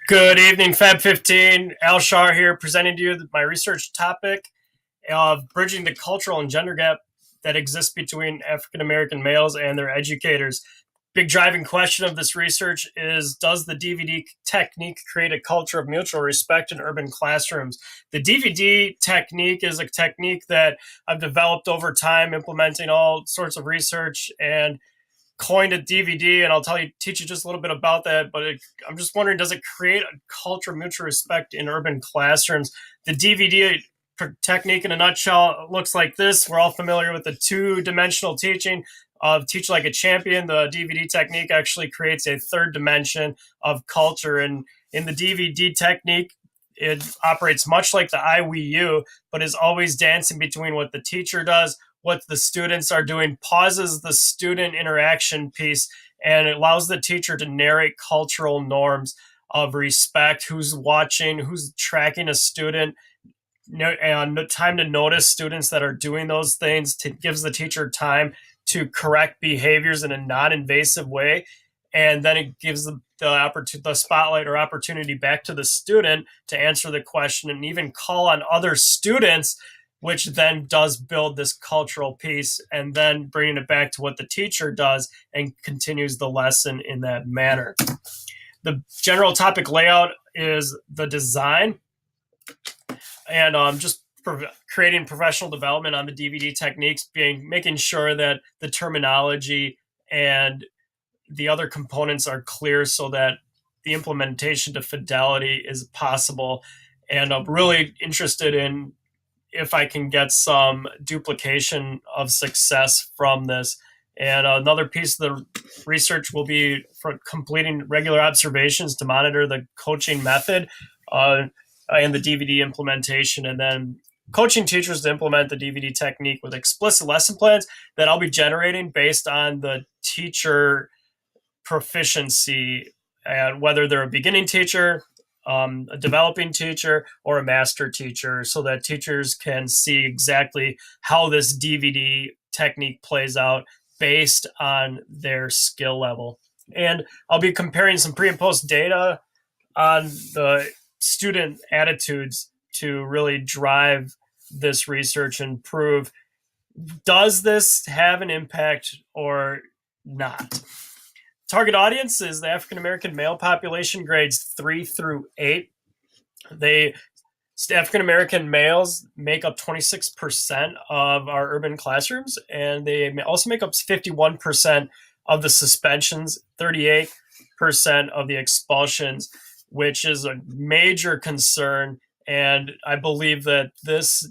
Good evening, Fab 15. Al Scharrer here, presenting to you my research topic of bridging the cultural and gender gap that exists between African American males and their educators. Big driving question of this research is: does the DVD technique create a culture of mutual respect in urban classrooms? The DVD technique is a technique that I've developed over time, implementing all sorts of research, and coined a DVD, and teach you just a little bit about that. But I'm just wondering, does it create a culture of mutual respect in urban classrooms? The DVD technique, in a nutshell, looks like this. We're all familiar with the two-dimensional teaching of Teach Like a Champion. The DVD technique actually creates a third dimension of culture, and in the DVD technique, it operates much like the IWU, but is always dancing between what the teacher does, what the students are doing, pauses the student interaction piece, and it allows the teacher to narrate cultural norms of respect, who's watching, who's tracking a student, and time to notice students that are doing those things. Gives the teacher time to correct behaviors in a non-invasive way, and then it gives the spotlight or opportunity back to the student to answer the question and even call on other students, which then does build this cultural piece, and then bringing it back to what the teacher does and continues the lesson in that manner. The general topic layout is the design, and just creating professional development on the DVD techniques, making sure that the terminology and the other components are clear so that the implementation to fidelity is possible. And I'm really interested in if I can get some duplication of success from this. And another piece of the research will be for completing regular observations to monitor the coaching method and the DVD implementation, and then coaching teachers to implement the DVD technique with explicit lesson plans that I'll be generating based on the teacher proficiency, and whether they're a beginning teacher, a developing teacher, or a master teacher, so that teachers can see exactly how this DVD technique plays out based on their skill level. And I'll be comparing some pre and post data on the student attitudes to really drive this research and prove, does this have an impact or not? Target audience is the African American male population, grades 3 through 8. African American males make up 26% of our urban classrooms, and they also make up 51% of the suspensions, 38% of the expulsions, which is a major concern. And I believe that this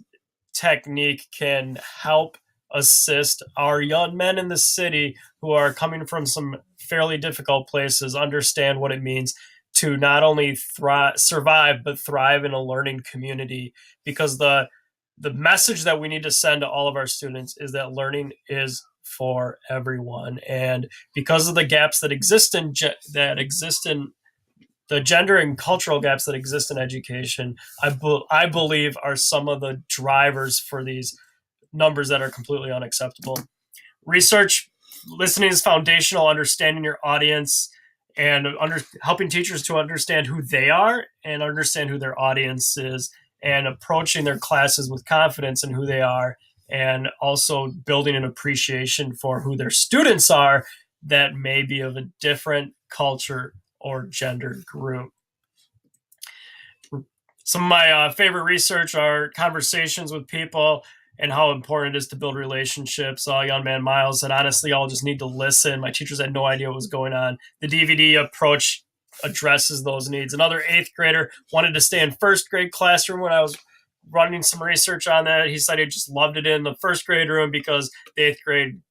technique can help assist our young men in the city who are coming from some fairly difficult places understand what it means to not only survive but thrive in a learning community, because the message that we need to send to all of our students is that learning is for everyone. And because of the gaps that exist in the gender and cultural gaps that exist in education, I believe are some of the drivers for these numbers that are completely unacceptable. Research: listening is foundational, understanding your audience and helping teachers to understand who they are and understand who their audience is, and approaching their classes with confidence in who they are, and also building an appreciation for who their students are that may be of a different culture or gender group. Some of my favorite research are conversations with people and how important it is to build relationships. Young man Miles said, honestly, I'll just need to listen. My teachers had no idea what was going on. The DVD approach addresses those needs. Another 8th grader wanted to stay in first grade classroom. When I was running some research on that, he said he just loved it in the first grade room because the 8th grade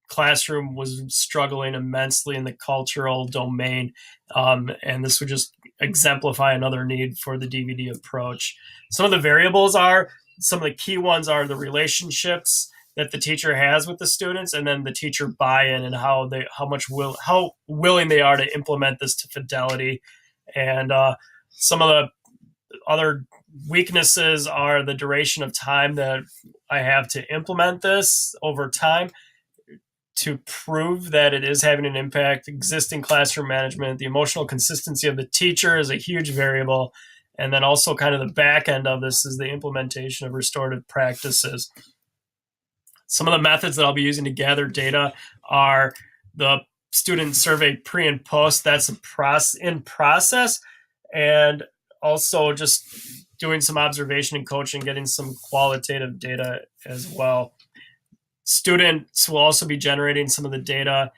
classroom was struggling immensely in the cultural domain. And this would just exemplify another need for the DVD approach. Some of the variables are, some of the key ones are the relationships that the teacher has with the students, and then the teacher buy-in and how willing they are to implement this to fidelity. And some of the other weaknesses are the duration of time that I have to implement this over time. to prove that it is having an impact. Existing classroom management, the emotional consistency of the teacher is a huge variable. And then also kind of the back end of this is the implementation of restorative practices. Some of the methods that I'll be using to gather data are the student survey pre and post. That's in process. And also just doing some observation and coaching, getting some qualitative data as well. Students will also be generating some of the data,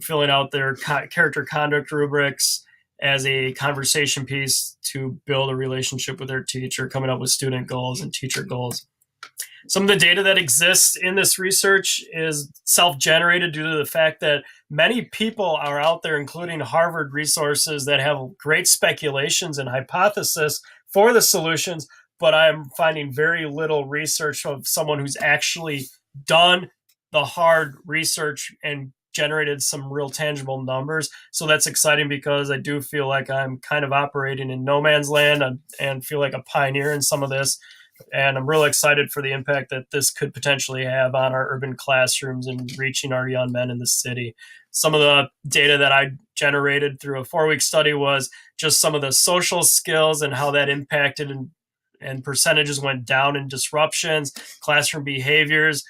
filling out their character conduct rubrics as a conversation piece to build a relationship with their teacher, coming up with student goals and teacher goals. Some of the data that exists in this research is self-generated due to the fact that many people are out there, including Harvard resources, that have great speculations and hypotheses for the solutions, but I'm finding very little research of someone who's actually done the hard research and generated some real tangible numbers. So that's exciting because I do feel like I'm kind of operating in no man's land and feel like a pioneer in some of this. And I'm really excited for the impact that this could potentially have on our urban classrooms and reaching our young men in the city. Some of the data that I generated through a 4-week study was just some of the social skills and how that impacted and percentages went down in disruptions, classroom behaviors,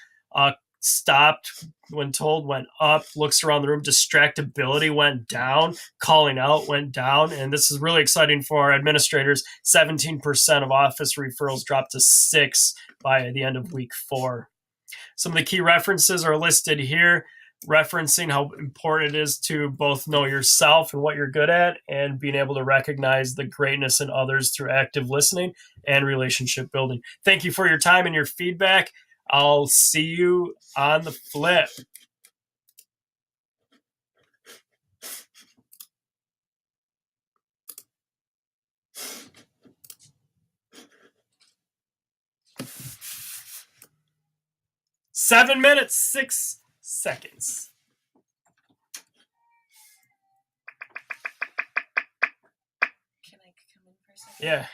stopped when told went up, looks around the room, distractibility went down, calling out went down. And this is really exciting for our administrators. 17% of office referrals dropped to 6 by the end of week 4. Some of the key references are listed here, referencing how important it is to both know yourself and what you're good at and being able to recognize the greatness in others through active listening and relationship building. Thank you for your time and your feedback. I'll see you on the flip. Seven minutes, 6 seconds. Can I come in for a second? Yeah.